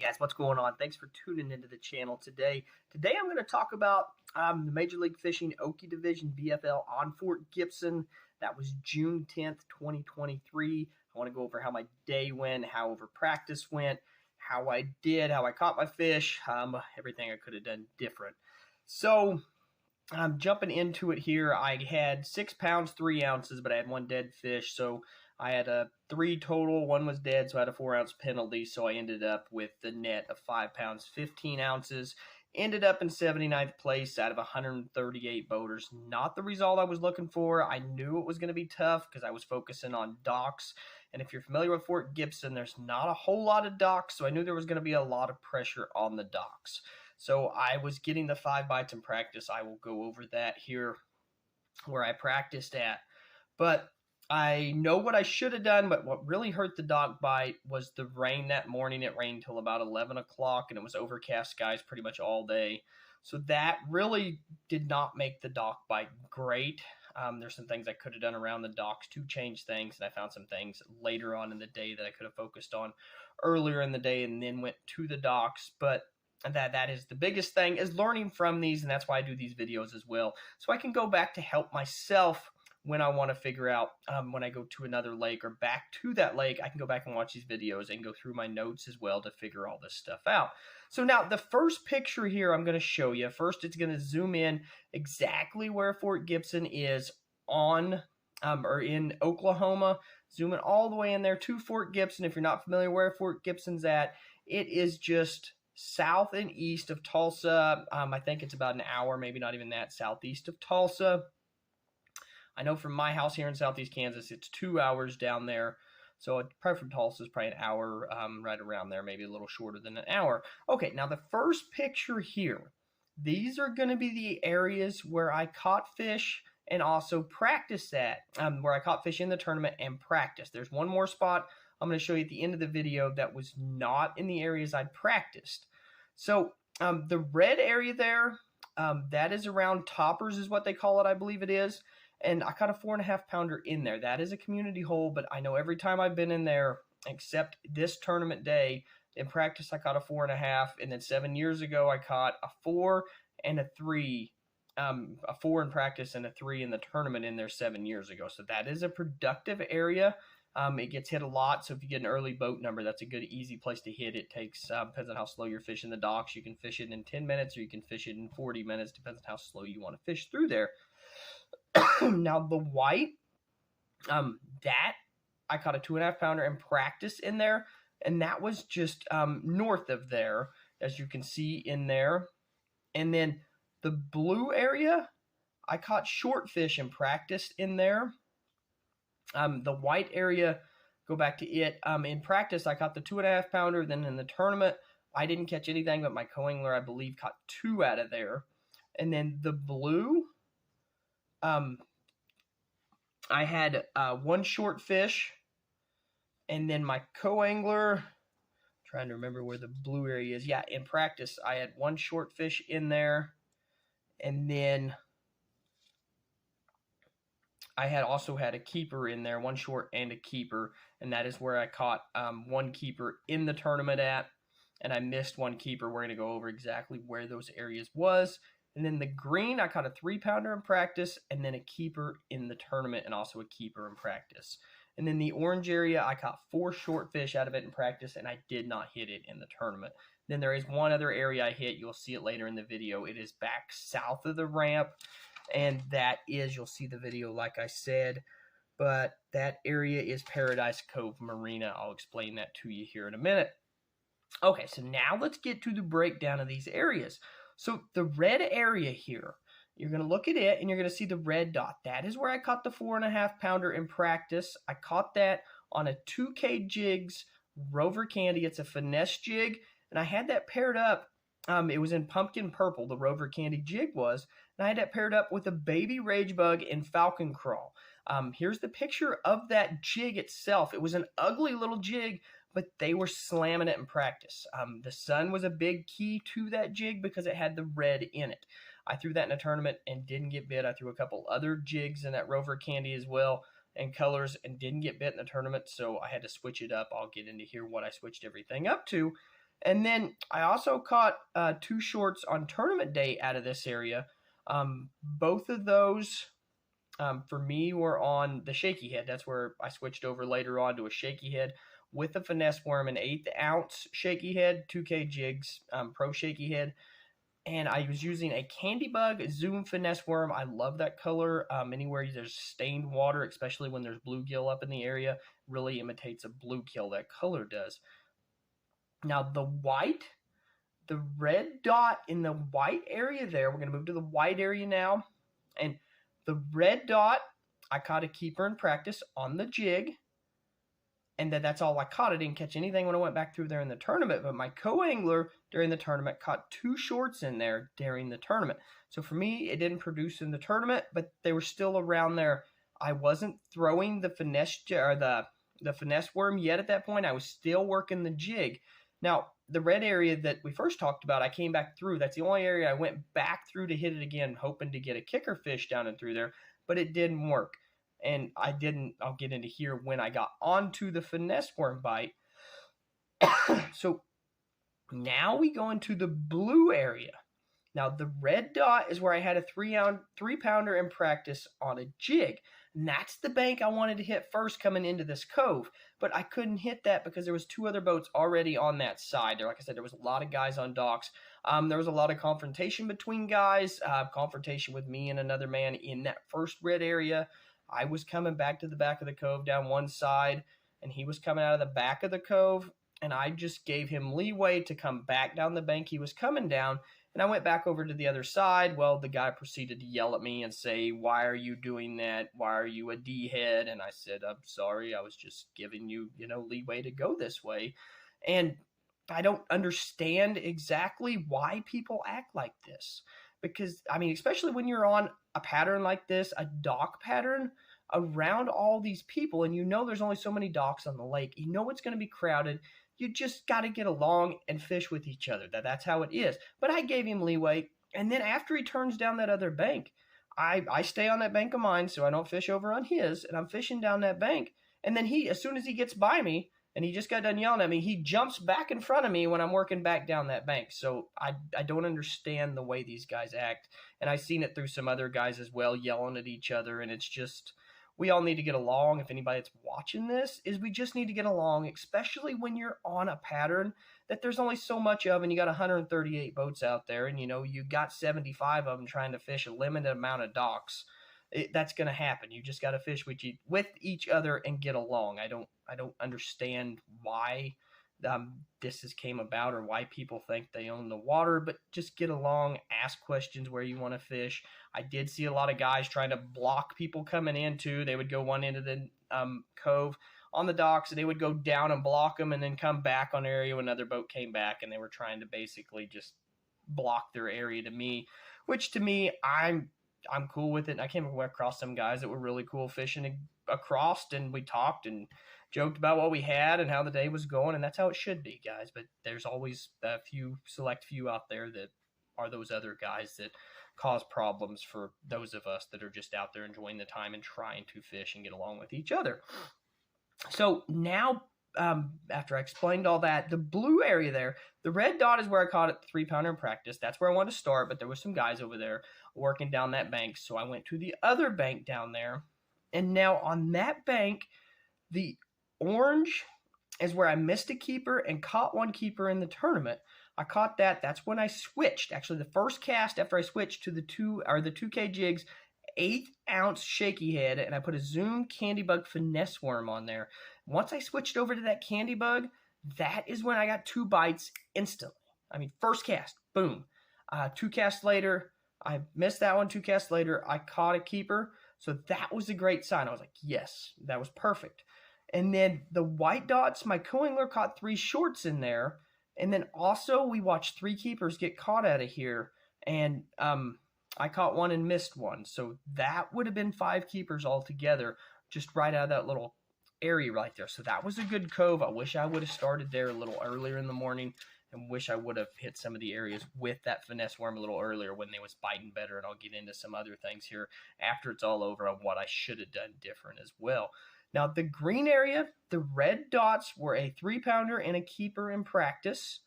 guys, what's going on? Thanks for tuning into the channel today. Today I'm going to talk about the Major League Fishing Okie Division BFL on Fort Gibson. That was June 10th, 2023. I want to go over how my day went, how over practice went, how I did, how I caught my fish, everything I could have done different. So I'm jumping into it here. I had 6 pounds, 3 ounces, but I had one dead fish. So I had 3 total. One was dead, so I had a 4-ounce penalty. So I ended up with the net of 5 pounds, 15 ounces. Ended up in 79th place out of 138 boaters. Not the result I was looking for. I knew it was going to be tough because I was focusing on docks. And if you're familiar with Fort Gibson, there's not a whole lot of docks, so I knew there was going to be a lot of pressure on the docks. So I was getting the 5 bites in practice. I will go over that here where I practiced at. But I know what I should have done, but what really hurt the dock bite was the rain that morning. It rained till about 11 o'clock, and it was overcast skies pretty much all day. So that really did not make the dock bite great. There's some things I could have done around the docks to change things, and I found some things later on in the day that I could have focused on earlier in the day and then went to the docks. But that is the biggest thing, is learning from these, and that's why I do these videos as well. So I can go back to help myself when I want to figure out when I go to another lake or back to that lake. I can go back and watch these videos and go through my notes as well to figure all this stuff out. So now the first picture here I'm going to show you. First, it's going to zoom in exactly where Fort Gibson is on or in Oklahoma. Zooming all the way in there to Fort Gibson. If you're not familiar where Fort Gibson's at, it is just south and east of Tulsa. I think it's about an hour, maybe not even that, southeast of Tulsa. I know from my house here in southeast Kansas, it's 2 hours down there. So probably from Tulsa is probably an hour, right around there, maybe a little shorter than an hour. Okay, now the first picture here, these are going to be the areas where I caught fish and also practiced at, where I caught fish in the tournament and practiced. There's one more spot I'm going to show you at the end of the video that was not in the areas I practiced. So the red area there, that is around toppers is what they call it, I believe it is. And I caught a 4.5 pounder in there. That is a community hole, but I know every time I've been in there, except this tournament day, in practice I caught a 4.5, and then 7 years ago I caught a 4 and a 3, a 4 in practice and a 3 in the tournament in there 7 years ago. So that is a productive area. It gets hit a lot, so if you get an early boat number, that's a good, easy place to hit. It takes, depends on how slow you're fishing the docks. You can fish it in 10 minutes or you can fish it in 40 minutes, depends on how slow you want to fish through there. Now the white, that I caught a 2.5 pounder in practice in there, and that was just north of there, as you can see in there. And then the blue area, I caught short fish and practiced in there. The white area, go back to it. In practice, I caught the 2.5 pounder. Then in the tournament, I didn't catch anything, but my co-angler, I believe, caught 2 out of there. And then the blue, I had 1 short fish, and then my co-angler, trying to remember where the blue area is. Yeah, in practice, I had 1 short fish in there, and then I had also had a keeper in there, 1 short and a keeper, and that is where I caught 1 keeper in the tournament at, and I missed 1 keeper. We're going to go over exactly where those areas was. And then the green, I caught a 3 pounder in practice, and then a keeper in the tournament, and also a keeper in practice. And then the orange area, I caught 4 short fish out of it in practice, and I did not hit it in the tournament. Then there is one other area I hit. You'll see it later in the video. It is back south of the ramp, and that is, you'll see the video like I said, but that area is Paradise Cove Marina. I'll explain that to you here in a minute. Okay, so now let's get to the breakdown of these areas. So the red area here, you're going to look at it and you're going to see the red dot. That is where I caught the 4.5 pounder in practice. I caught that on a 2K Jigs Rover Candy. It's a finesse jig, and I had that paired up. It was in pumpkin purple, the Rover Candy jig was, and I had that paired up with a baby rage bug in Falcon Crawl. Here's the picture of that jig itself. It was an ugly little jig, but they were slamming it in practice. The sun was a big key to that jig because it had the red in it. I threw that in a tournament and didn't get bit. I threw a couple other jigs in that Rover Candy as well and colors and didn't get bit in the tournament, so I had to switch it up. I'll get into here what I switched everything up to. And then I also caught 2 shorts on tournament day out of this area. Both of those for me were on the shaky head. That's where I switched over later on to a shaky head with a finesse worm, an 1/8 ounce shaky head, 2K Jigs Pro shaky head. And I was using a Candy Bug Zoom finesse worm. I love that color. Anywhere there's stained water, especially when there's bluegill up in the area, really imitates a bluegill, that color does. Now the red dot in the white area there, we're going to move to the white area now. And the red dot, I caught a keeper in practice on the jig. And that's all I caught. I didn't catch anything when I went back through there in the tournament. But my co-angler during the tournament caught 2 shorts in there during the tournament. So for me, it didn't produce in the tournament, but they were still around there. I wasn't throwing the finesse or the finesse worm yet at that point. I was still working the jig. Now, the red area that we first talked about, I came back through. That's the only area I went back through to hit it again, hoping to get a kicker fish down and through there, but it didn't work. And I'll get into here when I got onto the finesse worm bite. So now we go into the blue area. Now the red dot is where I had a 3-pounder in practice on a jig. And that's the bank I wanted to hit first coming into this cove. But I couldn't hit that because there was 2 other boats already on that side. There, like I said, there was a lot of guys on docks. There was a lot of confrontation between guys, confrontation with me and another man in that first red area. I was coming back to the back of the cove down one side, and he was coming out of the back of the cove, and I just gave him leeway to come back down the bank he was coming down, and I went back over to the other side. Well, the guy proceeded to yell at me and say, "Why are you doing that? Why are you a D-head?" And I said, "I'm sorry, I was just giving you, leeway to go this way." And I don't understand exactly why people act like this. Because, especially when you're on a pattern like this, a dock pattern, around all these people, and there's only so many docks on the lake. It's going to be crowded. You just got to get along and fish with each other. That's how it is. But I gave him leeway. And then after he turns down that other bank, I stay on that bank of mine so I don't fish over on his, and I'm fishing down that bank. And then as soon as he gets by me, and he just got done yelling at me, he jumps back in front of me when I'm working back down that bank. So I don't understand the way these guys act. And I've seen it through some other guys as well, yelling at each other. And it's just, we all need to get along. If anybody that's watching this, we just need to get along, especially when you're on a pattern that there's only so much of, and you got 138 boats out there, and you got 75 of them trying to fish a limited amount of docks. That's going to happen. You just got to fish with each other and get along. I don't understand why this came about or why people think they own the water, but just get along, ask questions where you want to fish. I did see a lot of guys trying to block people coming in too. They would go one end of the cove on the docks, and they would go down and block them and then come back on area when another boat came back, and they were trying to basically just block their area to me, which to me, I'm cool with it. I came across some guys that were really cool fishing across, and we talked and joked about what we had and how the day was going, and that's how it should be, guys. But there's always a select few out there that are those other guys that cause problems for those of us that are just out there enjoying the time and trying to fish and get along with each other. So now, after I explained all that, the blue area there, the red dot is where I caught it, 3-pounder in practice. That's where I wanted to start, but there was some guys over there working down that bank. So I went to the other bank down there. And now on that bank, the orange is where I missed a keeper and caught one keeper in the tournament. I caught that. That's when I switched. Actually, the first cast after I switched to the 2K Jigs 1/8 ounce shaky head, and I put a Zoom Candy Bug finesse worm on there. Once I switched over to that Candy Bug, that is when I got 2 bites instantly. First cast, boom. 2 casts later, I missed that one. 2 casts later, I caught a keeper. So that was a great sign. I was like, yes, that was perfect. And then the white dots, my co-angler caught 3 shorts in there. And then also we watched 3 keepers get caught out of here. And I caught one and missed one. So that would have been 5 keepers altogether, just right out of that little area right there. So that was a good cove. I wish I would have started there a little earlier in the morning, and wish I would have hit some of the areas with that finesse worm a little earlier when they was biting better. And I'll get into some other things here after it's all over on what I should have done different as well. Now, the green area, the red dots were a 3-pounder and a keeper in practice.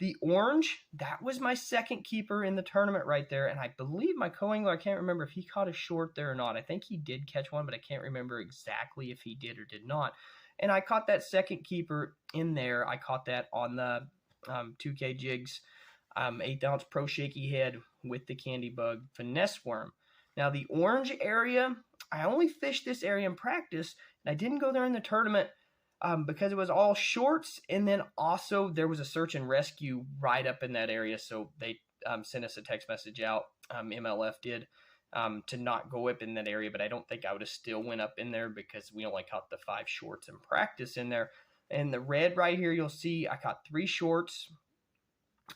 The orange, that was my second keeper in the tournament right there. And I believe my co-angler, I can't remember if he caught a short there or not. I think he did catch one, but I can't remember exactly if he did or did not. And I caught that second keeper in there. I caught that on the 2K Jigs 1/8 ounce Pro Shaky Head with the Candy Bug Finesse Worm. Now the orange area, I only fished this area in practice, and I didn't go there in the tournament because it was all shorts, and then also there was a search and rescue right up in that area, so they sent us a text message out, MLF did, to not go up in that area, but I don't think I would have still went up in there because we only caught the 5 shorts in practice in there. And the red right here, you'll see I caught 3 shorts.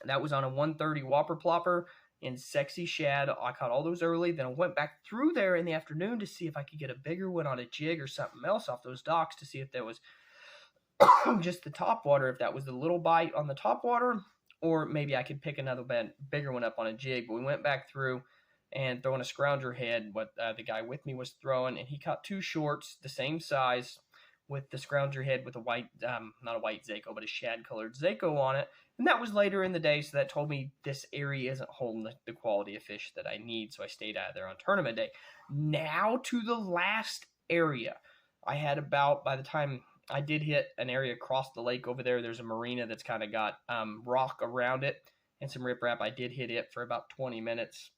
That was on a 130 Whopper Plopper in Sexy Shad. I caught all those early. Then I went back through there in the afternoon to see if I could get a bigger one on a jig or something else off those docks to see if that was just the top water, if that was the little bite on the top water, or maybe I could pick another bigger one up on a jig. But we went back through and throwing a scrounger head, what the guy with me was throwing, and he caught 2 shorts the same size with the scrounger head with a white, not a white Zako, but a shad-colored Zako on it. And that was later in the day, so that told me this area isn't holding the quality of fish that I need, so I stayed out of there on tournament day. Now to the last area. I had about, by the time I did hit an area across the lake over there, there's a marina that's kind of got rock around it and some riprap. I did hit it for about 20 minutes.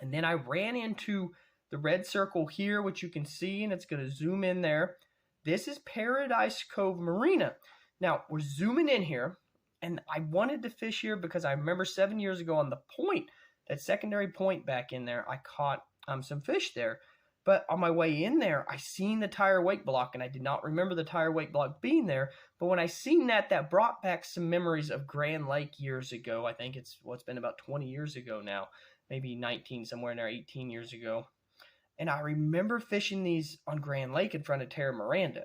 And then I ran into the red circle here, which you can see, and it's going to zoom in there. This is Paradise Cove Marina. Now, we're zooming in here, and I wanted to fish here because I remember 7 years ago on the point, that secondary point back in there, I caught some fish there. But on my way in there, I seen the tire wake block, and I did not remember the tire wake block being there. But when I seen that, that brought back some memories of Grand Lake years ago. I think it's been about 20 years ago now, maybe 19, somewhere in there, 18 years ago. And I remember fishing these on Grand Lake in front of Terra Miranda.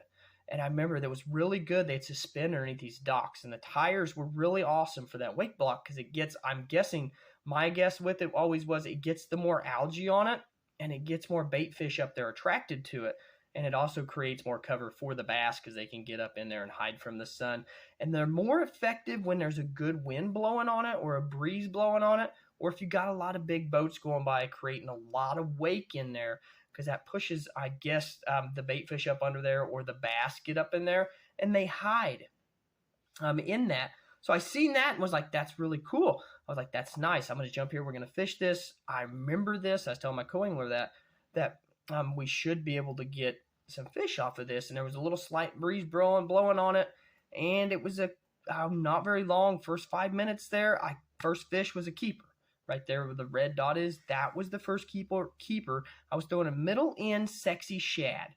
And I remember that was really good. They had suspended underneath these docks. And the tires were really awesome for that wake block because it gets, I'm guessing, my guess with it always was it gets the more algae on it. And it gets more bait fish up there attracted to it. And it also creates more cover for the bass because they can get up in there and hide from the sun. And they're more effective when there's a good wind blowing on it or a breeze blowing on it. Or if you got a lot of big boats going by, creating a lot of wake in there. Because that pushes, I guess, the bait fish up under there or the bass get up in there. And they hide in that. So I seen that and was like, that's really cool. I was like, that's nice. I'm going to jump here. We're going to fish this. I remember this. I was telling my co-angler that we should be able to get some fish off of this. And there was a little slight breeze blowing on it. And it was a not very long, first 5 minutes there. First fish was a keeper. Right there where the red dot is, that was the first keeper. I was throwing a middle end Sexy Shad.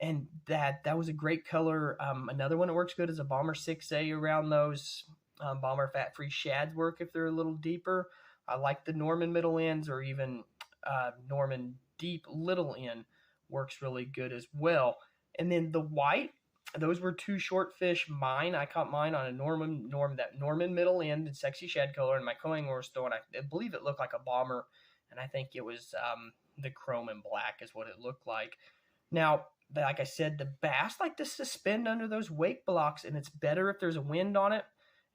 And that was a great color. Another one that works good is a Bomber 6A around those. Bomber fat-free shads work if they're a little deeper. I like the Norman middle ends, or even Norman deep little end works really good as well. And then the white, those were 2 short fish. I caught mine on a Norman middle end and Sexy Shad color, and my co-angler was throwing, I believe it looked like a Bomber, and I think it was the chrome and black is what it looked like. Now, like I said, the bass like to suspend under those wake blocks, and it's better if there's a wind on it.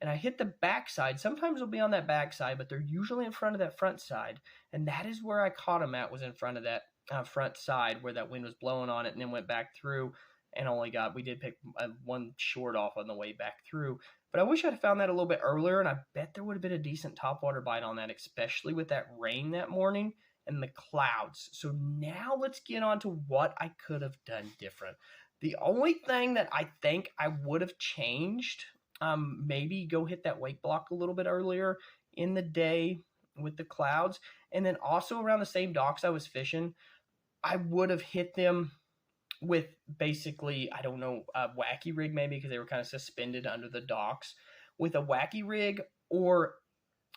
And I hit the backside. Sometimes it'll be on that backside, but they're usually in front of that front side. And that is where I caught them at, was in front of that front side where that wind was blowing on it, and then went back through and we did pick one short off on the way back through. But I wish I'd found that a little bit earlier, and I bet there would have been a decent topwater bite on that, especially with that rain that morning and the clouds. So now let's get on to what I could have done different. The only thing that I think I would have changed, maybe go hit that wake block a little bit earlier in the day with the clouds. And then also around the same docks I was fishing, I would have hit them with basically, I don't know, a wacky rig maybe, because they were kind of suspended under the docks, with a wacky rig or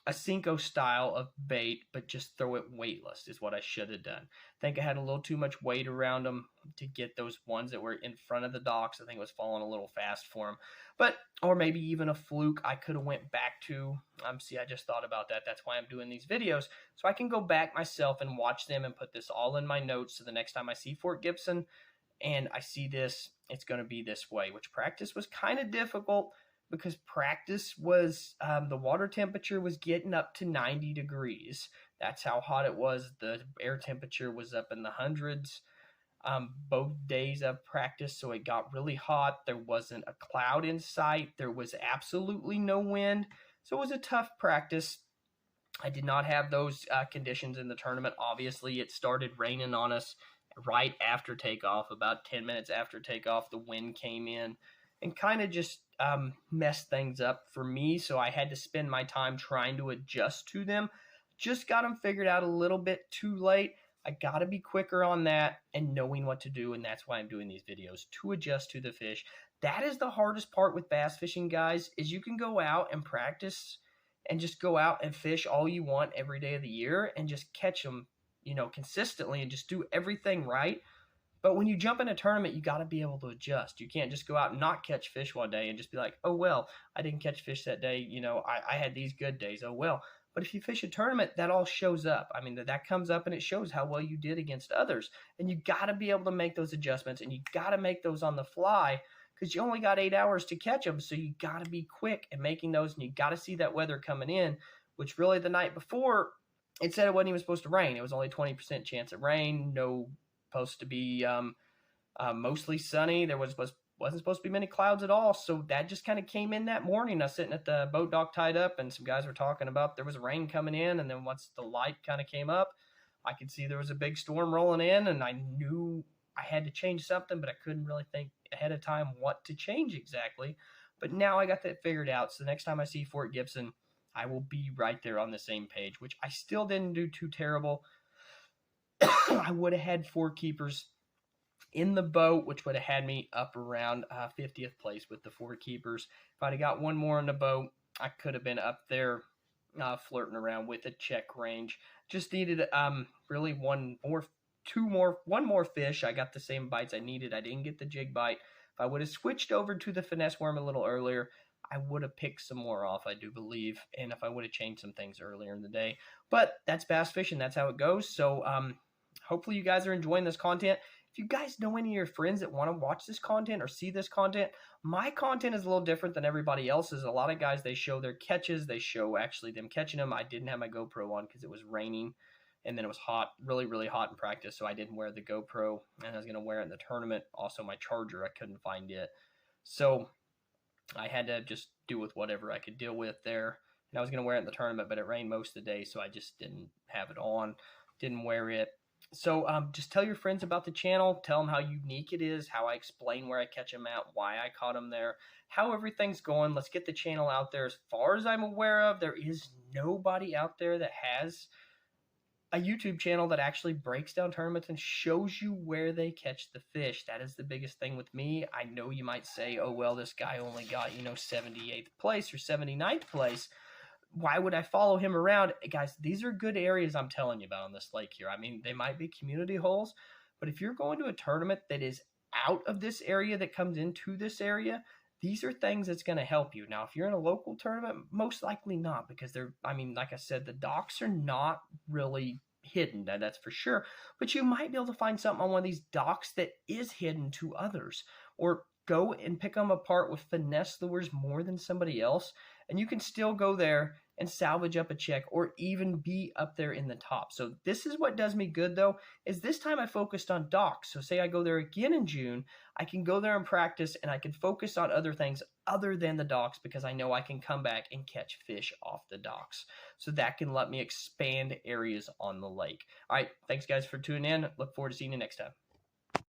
a Cinco style of bait, but just throw it weightless is what I should have done. I think I had a little too much weight around them to get those ones that were in front of the docks. I think it was falling a little fast for them. But, or maybe even a fluke I could have went back to. See, I just thought about that. That's why I'm doing these videos. So I can go back myself and watch them and put this all in my notes. So the next time I see Fort Gibson and I see this, it's going to be this way, which practice was kind of difficult because practice was, the water temperature was getting up to 90 degrees. That's how hot it was. The air temperature was up in the hundreds, both days of practice, so it got really hot. There wasn't a cloud in sight. There was absolutely no wind, so it was a tough practice. I did not have those conditions in the tournament. Obviously, it started raining on us right after takeoff. About 10 minutes after takeoff, the wind came in and kind of just messed things up for me. So I had to spend my time trying to adjust to them. Just got them figured out a little bit too late. I got to be quicker on that and knowing what to do. And that's why I'm doing these videos, to adjust to the fish. That is the hardest part with bass fishing, guys, is you can go out and practice and just go out and fish all you want every day of the year and just catch them, consistently and just do everything right. But when you jump in a tournament, you got to be able to adjust. You can't just go out and not catch fish one day and just be like, oh, well, I didn't catch fish that day. I had these good days. Oh, well. But if you fish a tournament, that all shows up. I mean, that comes up and it shows how well you did against others. And you got to be able to make those adjustments, and you got to make those on the fly, because you only got 8 hours to catch them. So you got to be quick in making those, and you got to see that weather coming in, which really the night before, it said it wasn't even supposed to rain. It was only 20% chance of rain. No, supposed to be mostly sunny. There wasn't supposed to be many clouds at all. So that just kind of came in that morning. I was sitting at the boat dock tied up, and some guys were talking about there was rain coming in. And then once the light kind of came up, I could see there was a big storm rolling in, and I knew I had to change something, but I couldn't really think ahead of time what to change exactly. But now I got that figured out. So the next time I see Fort Gibson, I will be right there on the same page, which I still didn't do too terrible. I would have had 4 keepers in the boat, which would have had me up around 50th place with the 4 keepers. If I'd have got one more in the boat, I could have been up there flirting around with a check range. Just needed really one more fish. I got the same bites I needed. I didn't get the jig bite. If I would have switched over to the finesse worm a little earlier, I would have picked some more off, I do believe, and if I would have changed some things earlier in the day. But that's bass fishing. That's how it goes. So hopefully you guys are enjoying this content. If you guys know any of your friends that want to watch this content or see this content, my content is a little different than everybody else's. A lot of guys, they show their catches. They show actually them catching them. I didn't have my GoPro on because it was raining, and then it was hot, really, really hot in practice, so I didn't wear the GoPro, and I was going to wear it in the tournament. Also, my charger, I couldn't find it. So I had to just deal with whatever I could deal with there. And I was going to wear it in the tournament, but it rained most of the day, so I just didn't have it on, didn't wear it. So just tell your friends about the channel. Tell them how unique it is, how I explain where I catch them at, why I caught them there, how everything's going. Let's get the channel out there. As far as I'm aware of, there is nobody out there that has a YouTube channel that actually breaks down tournaments and shows you where they catch the fish. That is the biggest thing with me. I know you might say, oh, well, this guy only got, 78th place or 79th place. Why would I follow him around? Guys, these are good areas I'm telling you about on this lake here. I mean, they might be community holes, but if you're going to a tournament that is out of this area that comes into this area, these are things that's going to help you. Now, if you're in a local tournament, most likely not, because like I said, the docks are not really hidden, that's for sure. But you might be able to find something on one of these docks that is hidden to others, or go and pick them apart with finesse lures more than somebody else, and you can still go there and salvage up a check or even be up there in the top. So this is what does me good, though, is this time I focused on docks. So say I go there again in June, I can go there and practice, and I can focus on other things other than the docks, because I know I can come back and catch fish off the docks. So that can let me expand areas on the lake. All right, thanks guys for tuning in. Look forward to seeing you next time.